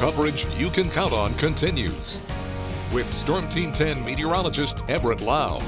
coverage you can count on continues. With Storm Team 10 meteorologist Everett Lau.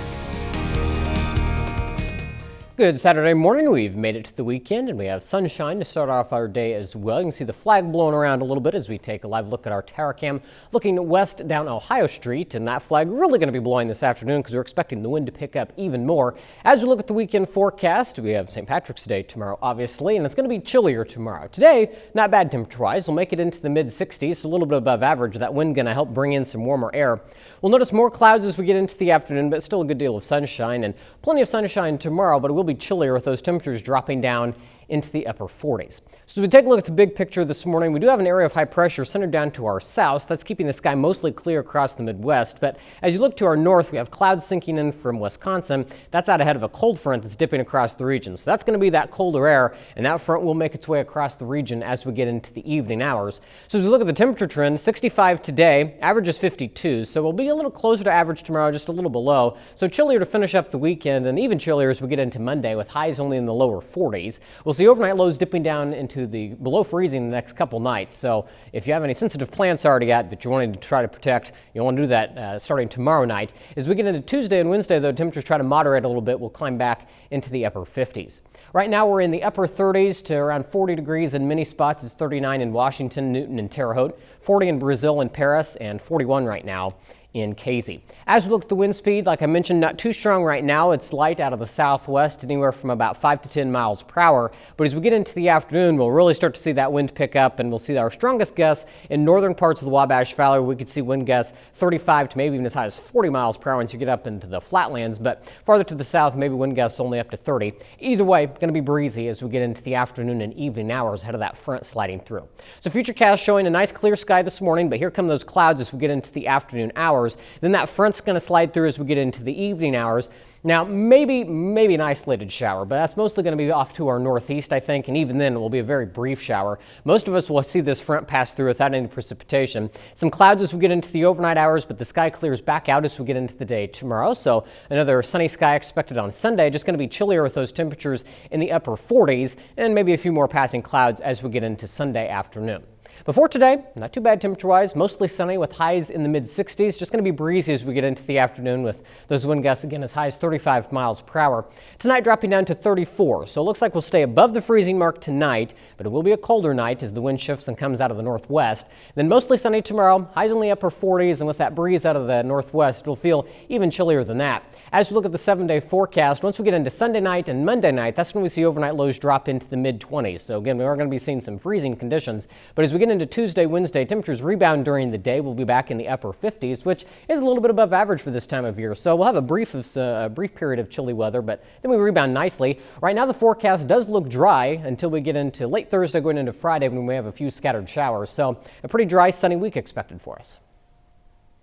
Good Saturday morning. We've made it to the weekend and we have sunshine to start off our day as well. You can see the flag blowing around a little bit as we take a live look at our tower cam looking west down Ohio Street, and that flag really going to be blowing this afternoon because we're expecting the wind to pick up even more. As we look at the weekend forecast, we have St. Patrick's Day tomorrow obviously, and it's going to be chillier tomorrow. Today, not bad temperature wise. We'll make it into the mid 60s, so a little bit above average. That wind going to help bring in some warmer air. We'll notice more clouds as we get into the afternoon, but still a good deal of sunshine, and plenty of sunshine tomorrow, but it will be chillier with those temperatures dropping down into the upper 40s. So as we take a look at the big picture this morning, we do have an area of high pressure centered down to our south. That's keeping the sky mostly clear across the Midwest. But as you look to our north, we have clouds sinking in from Wisconsin. That's out ahead of a cold front that's dipping across the region. So that's going to be that colder air, and that front will make its way across the region as we get into the evening hours. So as we look at the temperature trend, 65 today, average is 52. So we'll be a little closer to average tomorrow, just a little below. So chillier to finish up the weekend, and even chillier as we get into Monday with highs only in the lower 40s. We'll see overnight lows dipping down into the below freezing the next couple nights. So if you have any sensitive plants already out that you're wanting to try to protect, you'll want to do that starting tomorrow night. As we get into Tuesday and Wednesday, though, temperatures try to moderate a little bit. We'll climb back into the upper 50s. Right now we're in the upper 30s to around 40 degrees in many spots. It's 39 in Washington, Newton, and Terre Haute, 40 in Brazil and Paris, and 41 right now in Casey. As we look at the wind speed, like I mentioned, not too strong right now. It's light out of the southwest, anywhere from about 5 to 10 miles per hour. But as we get into the afternoon, we'll really start to see that wind pick up, and we'll see our strongest gusts in northern parts of the Wabash Valley. We could see wind gusts 35 to maybe even as high as 40 miles per hour once you get up into the flatlands. But farther to the south, maybe wind gusts only up to 30. Either way, going to be breezy as we get into the afternoon and evening hours ahead of that front sliding through. So futurecast showing a nice clear sky this morning, but here come those clouds as we get into the afternoon hours. Then that front's going to slide through as we get into the evening hours. Now, maybe an isolated shower, but that's mostly going to be off to our northeast, I think, and even then it will be a very brief shower. Most of us will see this front pass through without any precipitation. Some clouds as we get into the overnight hours, but the sky clears back out as we get into the day tomorrow. So another sunny sky expected on Sunday, just going to be chillier with those temperatures in the upper 40s and maybe a few more passing clouds as we get into Sunday afternoon. Before today, not too bad temperature-wise, mostly sunny with highs in the mid-60s. Just going to be breezy as we get into the afternoon with those wind gusts again as high as 35 miles per hour. Tonight dropping down to 34, so it looks like we'll stay above the freezing mark tonight, but it will be a colder night as the wind shifts and comes out of the northwest. Then mostly sunny tomorrow, highs in the upper 40s, and with that breeze out of the northwest, it'll feel even chillier than that. As we look at the 7-day forecast, once we get into Sunday night and Monday night, that's when we see overnight lows drop into the mid-20s. So again, we are going to be seeing some freezing conditions, but as we get into Tuesday, Wednesday, temperatures rebound during the day. We'll be back in the upper 50s, which is a little bit above average for this time of year. So we'll have a brief period of chilly weather, but then we rebound nicely. Right now, the forecast does look dry until we get into late Thursday, going into Friday, when we have a few scattered showers. So a pretty dry, sunny week expected for us.